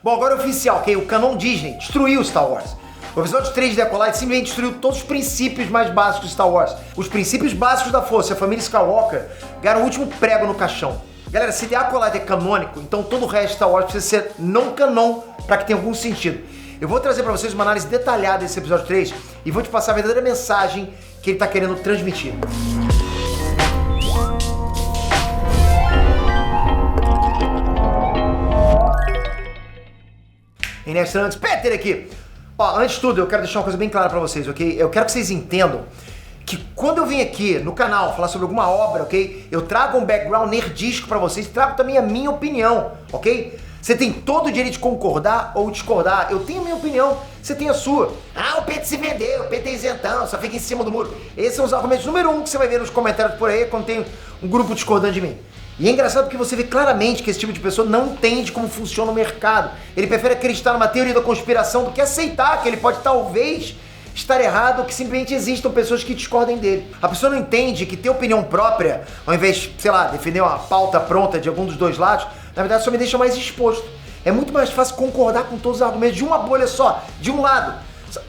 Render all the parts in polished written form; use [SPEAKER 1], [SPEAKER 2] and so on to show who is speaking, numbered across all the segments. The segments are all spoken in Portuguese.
[SPEAKER 1] Bom, agora é oficial, ok? O canon Disney destruiu Star Wars. O episódio 3 de The Acolyte simplesmente destruiu todos os princípios mais básicos de Star Wars. Os princípios básicos da Força, a família Skywalker, ganharam o último prego no caixão. Galera, se The Acolyte é canônico, então todo o resto de Star Wars precisa ser não canon para que tenha algum sentido. Eu vou trazer para vocês uma análise detalhada desse episódio 3 e vou te passar a verdadeira mensagem que ele está querendo transmitir. Antes, Peter aqui. Ó, antes de tudo, eu quero deixar uma coisa bem clara pra vocês, ok? Eu quero que vocês entendam que quando eu vim aqui no canal falar sobre alguma obra, ok? Eu trago um background nerdístico pra vocês, trago também a minha opinião, ok? Você tem todo o direito de concordar ou discordar. Eu tenho a minha opinião, você tem a sua. Ah, o Peter se vendeu, o Peter é isentão, só fica em cima do muro. Esses são os argumentos número 1 que você vai ver nos comentários por aí quando tem um grupo discordando de mim. E é engraçado porque você vê claramente que esse tipo de pessoa não entende como funciona o mercado. Ele prefere acreditar numa teoria da conspiração do que aceitar que ele pode talvez estar errado ou que simplesmente existam pessoas que discordem dele. A pessoa não entende que ter opinião própria, ao invés de, sei lá, defender uma pauta pronta de algum dos dois lados, na verdade só me deixa mais exposto. É muito mais fácil concordar com todos os argumentos de uma bolha só, de um lado,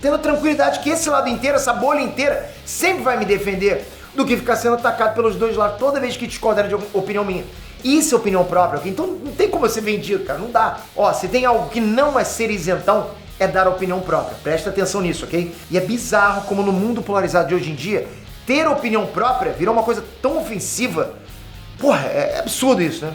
[SPEAKER 1] tendo a tranquilidade que esse lado inteiro, essa bolha inteira, sempre vai me defender, do que ficar sendo atacado pelos dois lados toda vez que discordarem de opinião minha. Isso é opinião própria, ok? Então não tem como eu ser vendido, cara, não dá. Ó, se tem algo que não é ser isentão, é dar opinião própria. Presta atenção nisso, ok? E é bizarro como no mundo polarizado de hoje em dia, ter opinião própria virou uma coisa tão ofensiva. Porra, é absurdo isso, né?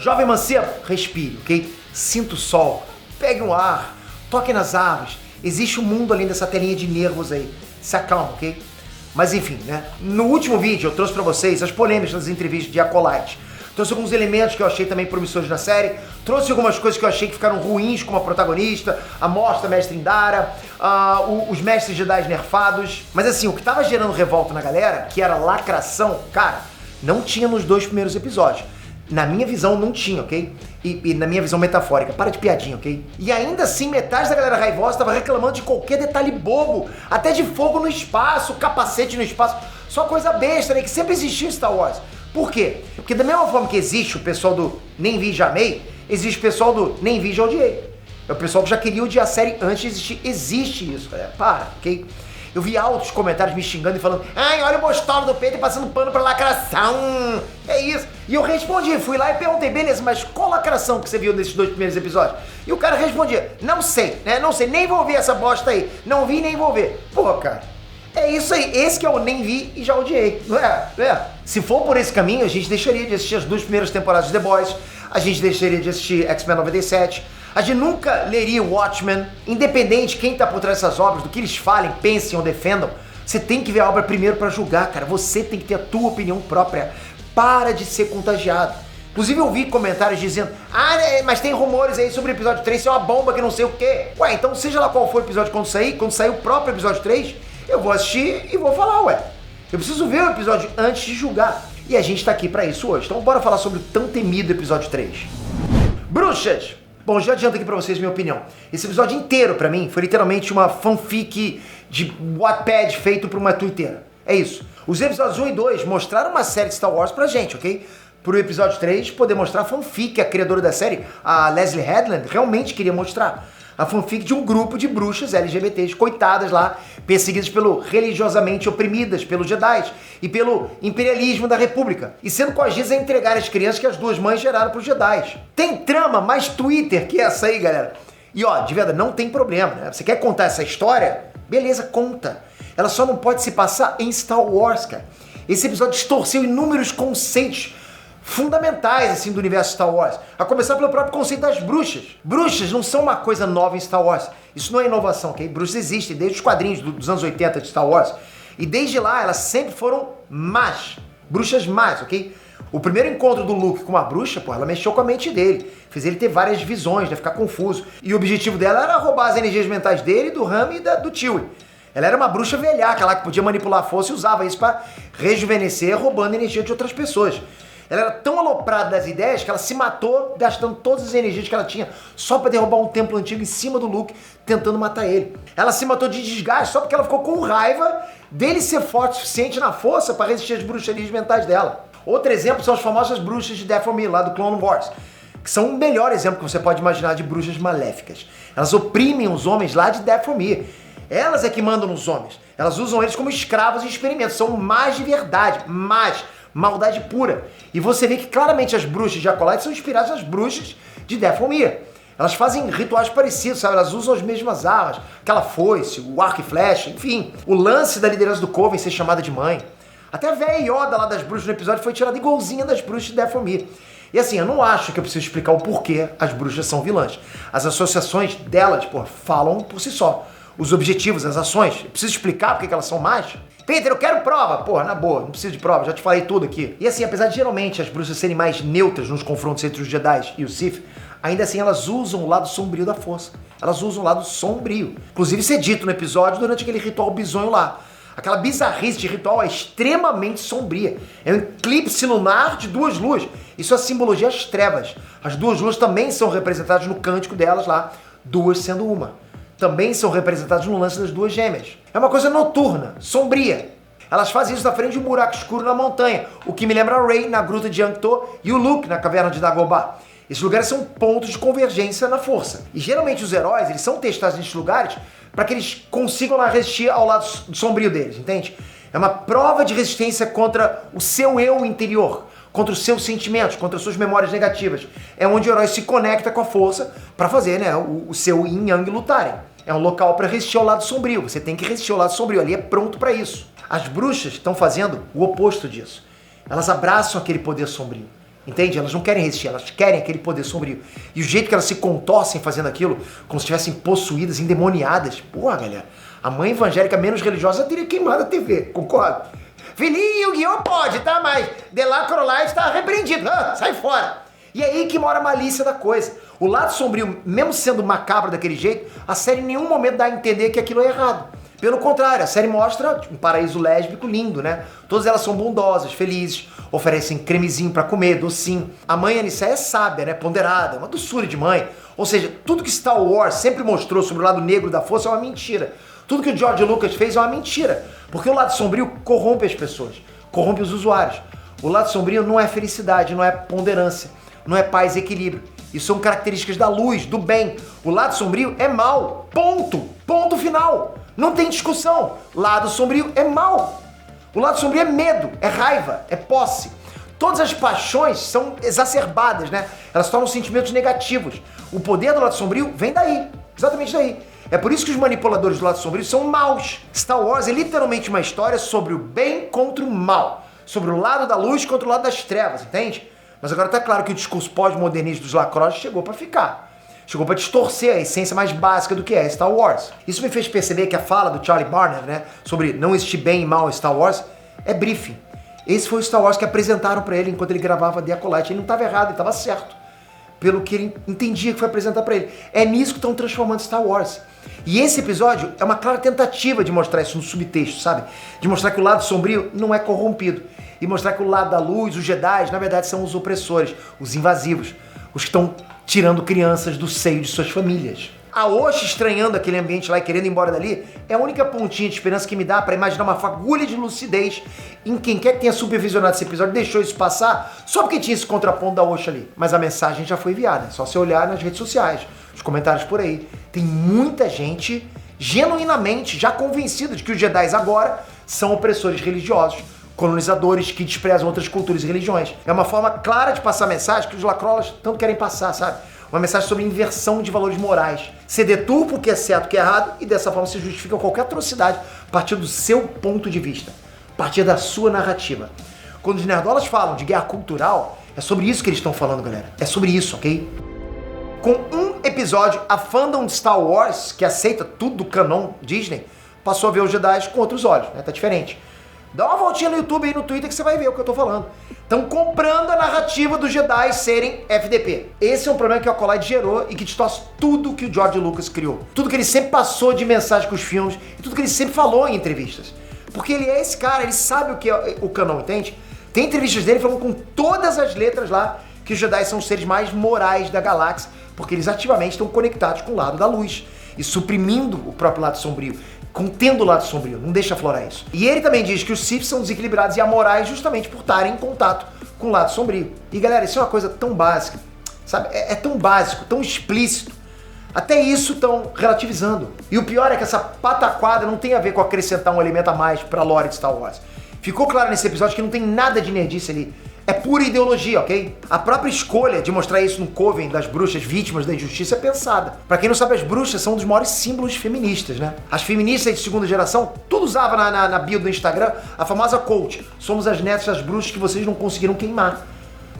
[SPEAKER 1] Jovem mancebo, respire, ok? Sinta o sol, pegue um ar, toque nas árvores. Existe um mundo além dessa telinha de nervos aí. Se acalma, ok? Mas enfim, né? No último vídeo eu trouxe pra vocês as polêmicas das entrevistas de Acolyte. Trouxe alguns elementos que eu achei também promissores na série. Trouxe algumas coisas que eu achei que ficaram ruins, como a protagonista, a morte da Mestre Indara, os Mestres Jedi nerfados. Mas assim, o que tava gerando revolta na galera, que era lacração, cara, não tinha nos 2 primeiros episódios. Na minha visão, não tinha, ok? E na minha visão metafórica. Para de piadinha, ok? E ainda assim, metade da galera raivosa tava reclamando de qualquer detalhe bobo. Até de fogo no espaço, capacete no espaço. Só coisa besta, né? Que sempre existiu em Star Wars. Por quê? Porque da mesma forma que existe o pessoal do nem vi, já amei, existe o pessoal do nem vi, já odiei. É o pessoal que já queria odiar a série antes de existir. Existe isso, galera. Para, ok? Eu vi altos comentários me xingando e falando: ai, olha o bostola do peito e passando pano pra lacração. É isso. E eu respondi, fui lá e perguntei: beleza, mas qual lacração que você viu nesses 2 primeiros episódios? E o cara respondia: não sei, né? Não sei, nem vou ver essa bosta aí. Não vi, nem vou ver. Pô, cara, é isso aí. Esse que é o nem vi e já odiei. Não é? Se for por esse caminho, a gente deixaria de assistir as 2 primeiras temporadas de The Boys. A gente deixaria de assistir X-Men 97. A gente nunca leria Watchmen, independente de quem tá por trás dessas obras, do que eles falem, pensem ou defendam. Você tem que ver a obra primeiro pra julgar, cara. Você tem que ter a tua opinião própria. Para de ser contagiado. Inclusive eu vi comentários dizendo: ah, mas tem rumores aí sobre o episódio 3 ser uma bomba que não sei o quê. Ué, então seja lá qual for o episódio quando sair o próprio episódio 3, eu vou assistir e vou falar, ué. Eu preciso ver o episódio antes de julgar. E a gente tá aqui pra isso hoje. Então bora falar sobre o tão temido episódio 3. Bruxas! Bom, já adianto aqui pra vocês minha opinião. Esse episódio inteiro, pra mim, foi literalmente uma fanfic de Wattpad feito por uma twitteira. É isso. Os episódios 1 e 2 mostraram uma série de Star Wars pra gente, ok? Pro episódio 3 poder mostrar a fanfic que a criadora da série, a Leslie Headland, realmente queria mostrar. A fanfic de um grupo de bruxas LGBTs, coitadas lá, perseguidas religiosamente oprimidas pelos Jedi e pelo imperialismo da República, e sendo coagidas a entregar as crianças que as 2 mães geraram pros Jedi. Tem trama mais Twitter que essa aí, galera. E ó, de verdade, não tem problema, né? Você quer contar essa história? Beleza, conta. Ela só não pode se passar em Star Wars, cara. Esse episódio distorceu inúmeros conceitos fundamentais, assim, do universo Star Wars. A começar pelo próprio conceito das bruxas. Bruxas não são uma coisa nova em Star Wars. Isso não é inovação, ok? Bruxas existem desde os quadrinhos dos anos 80 de Star Wars. E desde lá, elas sempre foram más. Bruxas más, ok? O primeiro encontro do Luke com uma bruxa, pô, ela mexeu com a mente dele. Fez ele ter várias visões, né? Ficar confuso. E o objetivo dela era roubar as energias mentais dele, do Han e do Chewie. Ela era uma bruxa velhaca lá que podia manipular a força e usava isso pra rejuvenescer, roubando energia de outras pessoas. Ela era tão aloprada das ideias que ela se matou gastando todas as energias que ela tinha só pra derrubar um templo antigo em cima do Luke, tentando matar ele. Ela se matou de desgaste só porque ela ficou com raiva dele ser forte o suficiente na força pra resistir às bruxarias mentais dela. Outro exemplo são as famosas bruxas de Dathomir, lá do Clone Wars. que são o melhor exemplo que você pode imaginar de bruxas maléficas. Elas oprimem os homens lá de Dathomir. Elas é que mandam nos homens. Elas usam eles como escravos em experimentos. São más de verdade, más, maldade pura. E você vê que claramente as bruxas de Acolyte são inspiradas nas bruxas de Dathomir. Elas fazem rituais parecidos, sabe? Elas usam as mesmas armas, aquela foice, o arco e flecha, enfim. O lance da liderança do Coven ser chamada de mãe. Até a véia Yoda lá das bruxas no episódio foi tirada igualzinha das bruxas de Dathomir. E assim, eu não acho que eu preciso explicar o porquê as bruxas são vilãs. As associações delas, falam por si só. Os objetivos, as ações. Eu preciso explicar porque que elas são más? Peter, eu quero prova! Na boa, não preciso de prova, já te falei tudo aqui. E assim, apesar de geralmente as bruxas serem mais neutras nos confrontos entre os Jedi e os Sith, ainda assim elas usam o lado sombrio da força. Elas usam o lado sombrio. Inclusive isso é dito no episódio durante aquele ritual bizonho lá. Aquela bizarrice de ritual é extremamente sombria. É um eclipse lunar de 2 luas. Isso é a simbologia das trevas. As 2 luas também são representadas no cântico delas lá, 2 sendo uma. Também são representadas no lance das 2 gêmeas. É uma coisa noturna, sombria. Elas fazem isso na frente de um buraco escuro na montanha, o que me lembra a Rey na gruta de Yangtze e o Luke na caverna de Dagobah. Esses lugares são pontos de convergência na força. E geralmente os heróis, eles são testados nesses lugares para que eles consigam lá resistir ao lado sombrio deles, entende? É uma prova de resistência contra o seu eu interior, contra os seus sentimentos, contra as suas memórias negativas. É onde o herói se conecta com a força para fazer, né, o seu yin e yang lutarem. É um local para resistir ao lado sombrio. Você tem que resistir ao lado sombrio. Ali é pronto para isso. As bruxas estão fazendo o oposto disso. Elas abraçam aquele poder sombrio. Entende? Elas não querem resistir, elas querem aquele poder sombrio. E o jeito que elas se contorcem fazendo aquilo, como se estivessem possuídas, endemoniadas. Porra, galera, a mãe evangélica menos religiosa teria queimado a TV, concorda? Filhinho, Yu-Gi-Oh! Pode, tá? Mas Delacrolite tá repreendido. Sai fora. E é aí que mora a malícia da coisa. O lado sombrio, mesmo sendo macabro daquele jeito, a série em nenhum momento dá a entender que aquilo é errado. Pelo contrário, a série mostra um paraíso lésbico lindo, né? Todas elas são bondosas, felizes, oferecem cremezinho pra comer, docinho. A mãe Anicea é sábia, né? Ponderada, uma doçura de mãe. Ou seja, tudo que Star Wars sempre mostrou sobre o lado negro da força é uma mentira. Tudo que o George Lucas fez é uma mentira. Porque o lado sombrio corrompe as pessoas, corrompe os usuários. O lado sombrio não é felicidade, não é ponderância, não é paz e equilíbrio. Isso são características da luz, do bem. O lado sombrio é mal. Ponto. Ponto final. Não tem discussão. Lado sombrio é mal. O lado sombrio é medo, é raiva, é posse. Todas as paixões são exacerbadas, né? Elas tornam sentimentos negativos. O poder do lado sombrio vem daí. Exatamente daí. É por isso que os manipuladores do lado sombrio são maus. Star Wars é literalmente uma história sobre o bem contra o mal. Sobre o lado da luz contra o lado das trevas, entende? Mas agora tá claro que o discurso pós-modernista dos Lacroix chegou para ficar. Chegou para distorcer a essência mais básica do que é Star Wars. Isso me fez perceber que a fala do Charlie Barner, né, sobre não existir bem e mal em Star Wars, é briefing. Esse foi o Star Wars que apresentaram para ele enquanto ele gravava The Acolyte. Ele não estava errado, ele estava certo. Pelo que ele entendia que foi apresentado para ele. É nisso que estão transformando Star Wars. E esse episódio é uma clara tentativa de mostrar isso no subtexto, sabe? De mostrar que o lado sombrio não é corrompido. E mostrar que o lado da luz, os Jedi, na verdade são os opressores, os invasivos. Os que estão tirando crianças do seio de suas famílias. A Osh estranhando aquele ambiente lá e querendo ir embora dali é a única pontinha de esperança que me dá para imaginar uma fagulha de lucidez em quem quer que tenha supervisionado esse episódio deixou isso passar só porque tinha esse contraponto da Osh ali. Mas a mensagem já foi enviada, é só você olhar nas redes sociais, os comentários por aí. Tem muita gente genuinamente já convencida de que os Jedi agora são opressores religiosos, colonizadores que desprezam outras culturas e religiões. É uma forma clara de passar a mensagem que os Lacroix tanto querem passar, sabe? Uma mensagem sobre inversão de valores morais. Você deturpa o que é certo e o que é errado e dessa forma você justifica qualquer atrocidade a partir do seu ponto de vista, a partir da sua narrativa. Quando os nerdolas falam de guerra cultural, é sobre isso que eles estão falando, galera. É sobre isso, ok? Com um episódio, a fandom de Star Wars, que aceita tudo do canon Disney, passou a ver os Jedi com outros olhos, né? Tá diferente. Dá uma voltinha no YouTube e no Twitter que você vai ver o que eu tô falando. Estão comprando a narrativa dos Jedi serem FDP. Esse é um problema que o Acolyte gerou e que distorce tudo que o George Lucas criou. Tudo que ele sempre passou de mensagem com os filmes e tudo que ele sempre falou em entrevistas. Porque ele é esse cara, ele sabe o que é o canon, entende? Tem entrevistas dele falando com todas as letras lá que os Jedi são os seres mais morais da galáxia, porque eles ativamente estão conectados com o lado da luz e suprimindo o próprio lado sombrio. Contendo o lado sombrio, não deixa aflorar isso. E ele também diz que os Sith são desequilibrados e amorais justamente por estarem em contato com o lado sombrio. E galera, isso é uma coisa tão básica. sabe? É tão básico, tão explícito. Até isso estão relativizando. E o pior é que essa pataquada não tem a ver com acrescentar um elemento a mais pra lore de Star Wars. Ficou claro nesse episódio que não tem nada de nerdice ali. É pura ideologia, ok? A própria escolha de mostrar isso no Coven das bruxas vítimas da injustiça é pensada. Pra quem não sabe, as bruxas são um dos maiores símbolos feministas, né? As feministas de segunda geração, tudo usava na bio do Instagram a famosa quote: somos as netas das bruxas que vocês não conseguiram queimar.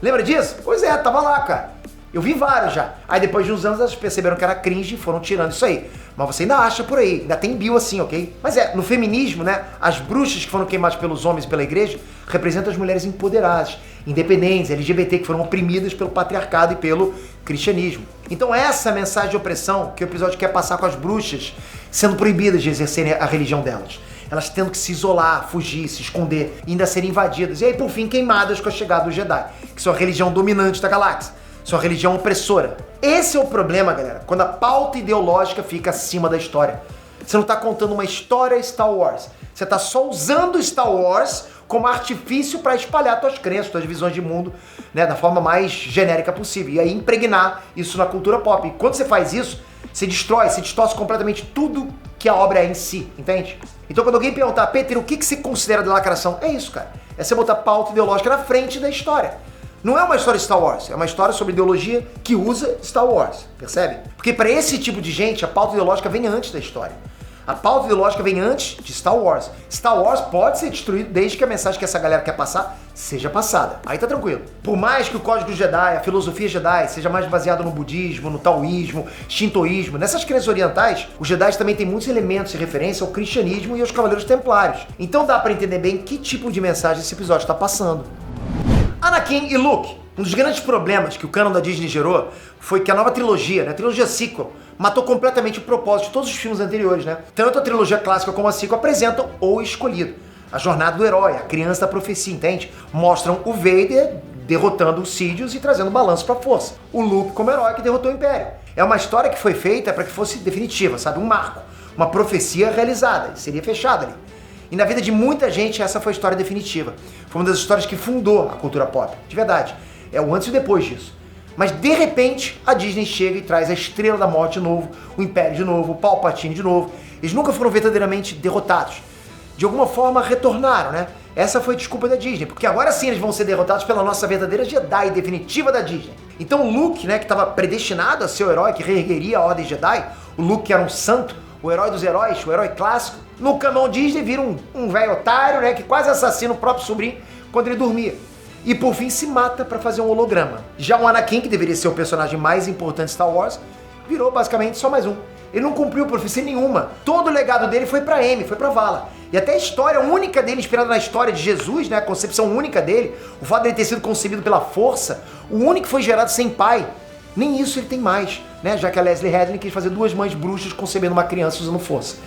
[SPEAKER 1] Lembra disso? Pois é, tava lá, cara. Eu vi vários já. Aí depois de uns anos elas perceberam que era cringe e foram tirando isso aí. Mas você ainda acha por aí, ainda tem bio assim, ok? Mas no feminismo, né, as bruxas que foram queimadas pelos homens e pela igreja representam as mulheres empoderadas, independentes, LGBT, que foram oprimidas pelo patriarcado e pelo cristianismo. Então essa mensagem de opressão que o episódio quer passar com as bruxas sendo proibidas de exercerem a religião delas. Elas tendo que se isolar, fugir, se esconder, e ainda serem invadidas. E aí, por fim, queimadas com a chegada dos Jedi, que são a religião dominante da galáxia. Sua religião opressora. Esse é o problema, galera, quando a pauta ideológica fica acima da história. Você não está contando uma história Star Wars. Você está só usando Star Wars como artifício para espalhar suas crenças, suas visões de mundo, né, da forma mais genérica possível. E aí impregnar isso na cultura pop. E quando você faz isso, você destrói, você distorce completamente tudo que a obra é em si, entende? Então quando alguém perguntar, Peter, o que você considera de lacração? É isso, cara. É você botar pauta ideológica na frente da história. Não é uma história Star Wars, é uma história sobre ideologia que usa Star Wars, percebe? Porque para esse tipo de gente, a pauta ideológica vem antes da história. A pauta ideológica vem antes de Star Wars. Star Wars pode ser destruído desde que a mensagem que essa galera quer passar seja passada. Aí tá tranquilo. Por mais que o código Jedi, a filosofia Jedi, seja mais baseado no budismo, no taoísmo, shintoísmo, nessas crenças orientais, os Jedi também têm muitos elementos de referência ao cristianismo e aos cavaleiros templários. Então dá para entender bem que tipo de mensagem esse episódio está passando. Anakin e Luke. Um dos grandes problemas que o canon da Disney gerou foi que a nova trilogia, né, a trilogia sequel, matou completamente o propósito de todos os filmes anteriores, né? Tanto a trilogia clássica como a sequel apresentam o escolhido, a jornada do herói, a criança da profecia, entende? Mostram o Vader derrotando os Sidious e trazendo balanço pra força. O Luke como herói que derrotou o Império. É uma história que foi feita para que fosse definitiva, sabe? Um marco, uma profecia realizada, seria fechada ali. E na vida de muita gente, essa foi a história definitiva. Foi uma das histórias que fundou a cultura pop, de verdade. É o antes e o depois disso. Mas, de repente, a Disney chega e traz a Estrela da Morte de novo, o Império de novo, o Palpatine de novo. Eles nunca foram verdadeiramente derrotados. De alguma forma, retornaram, né? Essa foi a desculpa da Disney, porque agora sim eles vão ser derrotados pela nossa verdadeira Jedi definitiva da Disney. Então o Luke, né, que estava predestinado a ser o herói que reergueria a Ordem Jedi, o Luke que era um santo, o herói dos heróis, o herói clássico, no canon Disney vira um velho otário, né, que quase assassina o próprio sobrinho quando ele dormia. E por fim se mata para fazer um holograma. Já o Anakin, que deveria ser o personagem mais importante de Star Wars, virou basicamente só mais um. Ele não cumpriu profecia nenhuma. Todo o legado dele foi pra Amy, foi pra Vala. E até a história única dele, inspirada na história de Jesus, né, a concepção única dele, o fato dele ter sido concebido pela força, o único que foi gerado sem pai, nem isso ele tem mais, né, já que a Leslie Headland quis fazer duas mães bruxas concebendo uma criança usando força.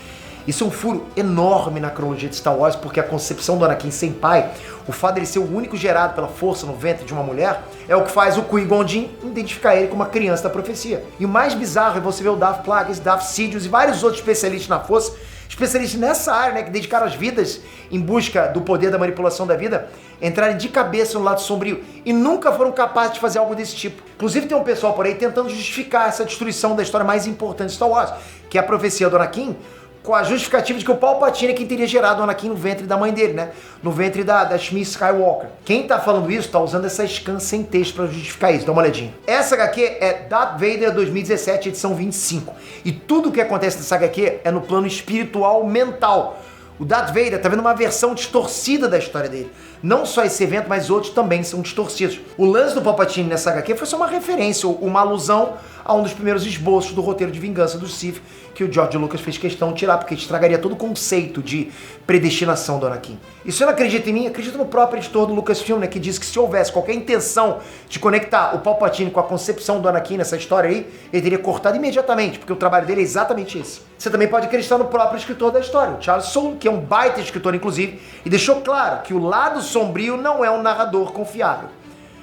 [SPEAKER 1] Isso é um furo enorme na cronologia de Star Wars, porque a concepção do Anakin sem pai, o fato dele ser o único gerado pela força no ventre de uma mulher, é o que faz o Qui-Gon Jinn identificar ele como uma criança da profecia. E o mais bizarro é você ver o Darth Plagueis, Darth Sidious e vários outros especialistas na força, especialistas nessa área, né, que dedicaram as vidas em busca do poder da manipulação da vida, entrarem de cabeça no lado sombrio e nunca foram capazes de fazer algo desse tipo. Inclusive tem um pessoal por aí tentando justificar essa destruição da história mais importante de Star Wars, que é a profecia do Anakin, com a justificativa de que o Palpatine é quem teria gerado o Anakin no ventre da mãe dele, né? No ventre da Shmi Skywalker. Quem tá falando isso tá usando essa scan sem texto pra justificar isso, dá uma olhadinha. Essa HQ é Darth Vader 2017, edição 25. E tudo o que acontece nessa HQ é no plano espiritual mental. O Darth Vader tá vendo uma versão distorcida da história dele. Não só esse evento, mas outros também são distorcidos. O lance do Palpatine nessa HQ foi só uma referência, uma alusão a um dos primeiros esboços do roteiro de vingança do Sith, que o George Lucas fez questão de tirar, porque estragaria todo o conceito de predestinação do Anakin. E se você não acredita em mim, acredita no próprio editor do Lucasfilm, né, que diz que se houvesse qualquer intenção de conectar o Palpatine com a concepção do Anakin nessa história aí, ele teria cortado imediatamente, porque o trabalho dele é exatamente esse. Você também pode acreditar no próprio escritor da história, o Charles Soule, que é um baita escritor, inclusive, e deixou claro que o lado sombrio não é um narrador confiável.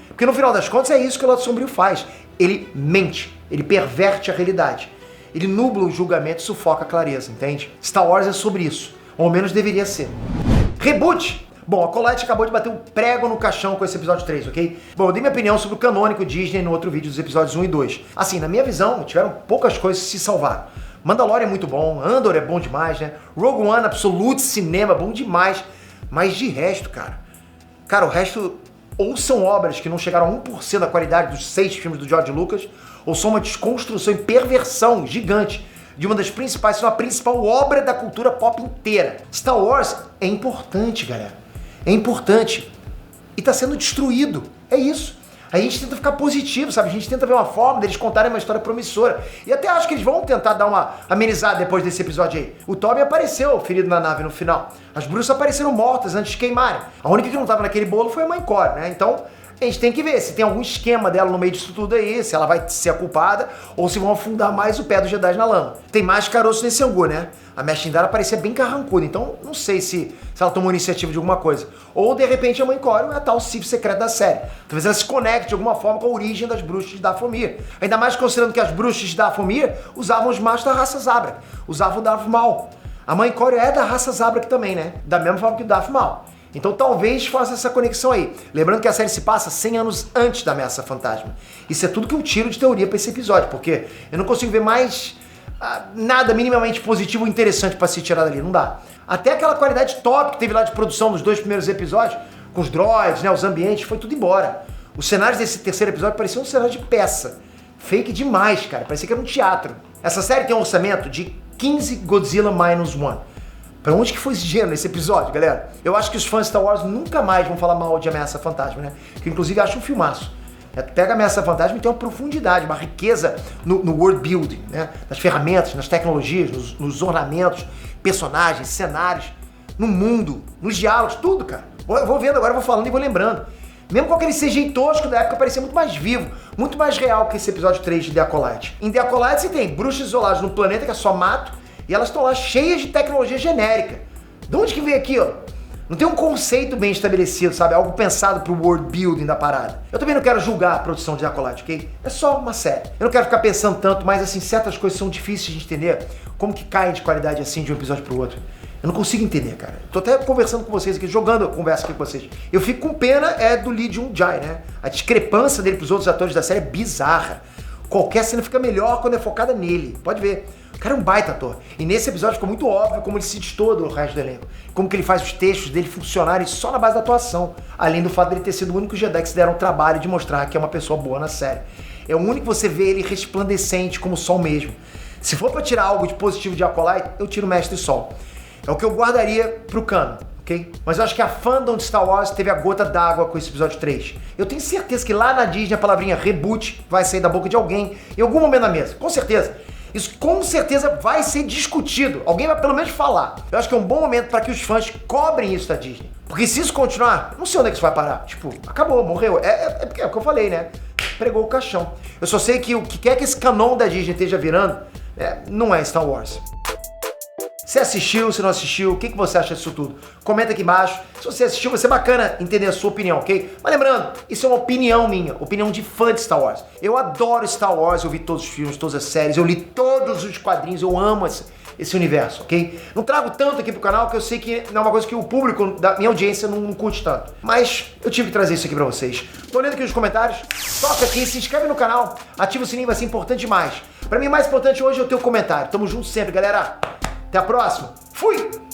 [SPEAKER 1] Porque no final das contas é isso que o lado sombrio faz. Ele mente, ele perverte a realidade. Ele nubla o julgamento e sufoca a clareza, entende? Star Wars é sobre isso, ou ao menos deveria ser. Reboot! Bom, a Acolyte acabou de bater um prego no caixão com esse episódio 3, ok? Bom, eu dei minha opinião sobre o canônico Disney no outro vídeo dos episódios 1 e 2. Assim, na minha visão, tiveram poucas coisas que se salvaram. Mandalorian é muito bom, Andor é bom demais, né? Rogue One, absolute cinema, bom demais. Mas de resto, cara, o resto ou são obras que não chegaram a 1% da qualidade dos 6 filmes do George Lucas, ou são uma desconstrução e perversão gigante de uma das principais, se não a principal obra da cultura pop inteira. Star Wars é importante, galera. É importante. E tá sendo destruído. É isso. A gente tenta ficar positivo, sabe? A gente tenta ver uma forma deles contarem uma história promissora. E até acho que eles vão tentar dar uma amenizada depois desse episódio aí. O Toby apareceu ferido na nave no final. As bruxas apareceram mortas antes de queimarem. A única que não tava naquele bolo foi a Mãe Core, né? Então, a gente tem que ver se tem algum esquema dela no meio disso tudo aí, se ela vai ser a culpada ou se vão afundar mais o pé dos Jedi na lama. Tem mais caroço nesse angu, né? A Mère Shindara parecia bem carrancuda, então não sei se ela tomou iniciativa de alguma coisa. Ou, de repente, a Mãe Core é a tal Sith secreta da série. Talvez ela se conecte de alguma forma com a origem das bruxas de Dathomir. Ainda mais considerando que as bruxas de Dathomir usavam os machos da raça Zabrak, usavam o Darth Maul. A Mãe Core é da raça Zabrak também, né? Da mesma forma que o Darth Maul. Então talvez faça essa conexão aí. Lembrando que a série se passa 100 anos antes da Ameaça Fantasma. Isso é tudo que eu tiro de teoria pra esse episódio, porque eu não consigo ver mais nada minimamente positivo ou interessante pra se tirar dali, não dá. Até aquela qualidade top que teve lá de produção dos 2 primeiros episódios, com os droids, né, os ambientes, foi tudo embora. Os cenários desse terceiro episódio pareciam um cenário de peça. Fake demais, cara, parecia que era um teatro. Essa série tem um orçamento de 15 Godzilla Minus One. Pra onde que foi esse dinheiro nesse episódio, galera? Eu acho que os fãs de Star Wars nunca mais vão falar mal de Ameaça Fantasma, né? Que eu, inclusive, acho um filmaço. Pega a Ameaça Fantasma e tem uma profundidade, uma riqueza no world building, né? Nas ferramentas, nas tecnologias, nos ornamentos, personagens, cenários, no mundo, nos diálogos, tudo, cara. Eu vou vendo agora, eu vou falando e vou lembrando. Mesmo com aquele CGI tosco da época, parecia muito mais vivo, muito mais real que esse episódio 3 de The Acolyte. Em The Acolyte você tem bruxas isoladas num planeta que é só mato, e elas estão lá cheias de tecnologia genérica. De onde que veio aqui, ó? Não tem um conceito bem estabelecido, sabe? Algo pensado pro world building da parada. Eu também não quero julgar a produção de Acolyte, ok? É só uma série. Eu não quero ficar pensando tanto, mas assim, certas coisas são difíceis de entender. Como que caem de qualidade assim de um episódio pro outro? Eu não consigo entender, cara. Tô até conversando com vocês aqui, jogando a conversa aqui com vocês. Eu fico com pena do Lee Jung-jae, né? A discrepância dele pros outros atores da série é bizarra. Qualquer cena fica melhor quando é focada nele. Pode ver. O cara é um baita ator. E nesse episódio ficou muito óbvio como ele se destoa do resto do elenco. Como que ele faz os textos dele funcionarem só na base da atuação. Além do fato dele ter sido o único Jedi que se deram o trabalho de mostrar que é uma pessoa boa na série. É o único que você vê ele resplandecente como o sol mesmo. Se for pra tirar algo de positivo de Acolyte, eu tiro o Mestre Sol. É o que eu guardaria pro canon, ok? Mas eu acho que a fandom de Star Wars teve a gota d'água com esse episódio 3. Eu tenho certeza que lá na Disney a palavrinha reboot vai sair da boca de alguém em algum momento na mesa. Com certeza. Isso com certeza vai ser discutido. Alguém vai pelo menos falar. Eu acho que é um bom momento para que os fãs cobrem isso da Disney. Porque se isso continuar, não sei onde é que isso vai parar. Tipo, acabou, morreu. É o que eu falei, né? Pregou o caixão. Eu só sei que o que quer que esse canon da Disney esteja virando, não é Star Wars. Você assistiu, se não assistiu, o que você acha disso tudo? Comenta aqui embaixo. Se você assistiu, vai ser bacana entender a sua opinião, ok? Mas lembrando, isso é uma opinião minha, opinião de fã de Star Wars. Eu adoro Star Wars, eu vi todos os filmes, todas as séries, eu li todos os quadrinhos, eu amo esse universo, ok? Não trago tanto aqui pro canal, que eu sei que não é uma coisa que o público da minha audiência não curte tanto. Mas eu tive que trazer isso aqui pra vocês. Tô lendo aqui nos comentários, toca aqui, se inscreve no canal, ativa o sininho, vai ser importante demais. Pra mim, o mais importante hoje é o teu comentário. Tamo junto sempre, galera. Até a próxima. Fui!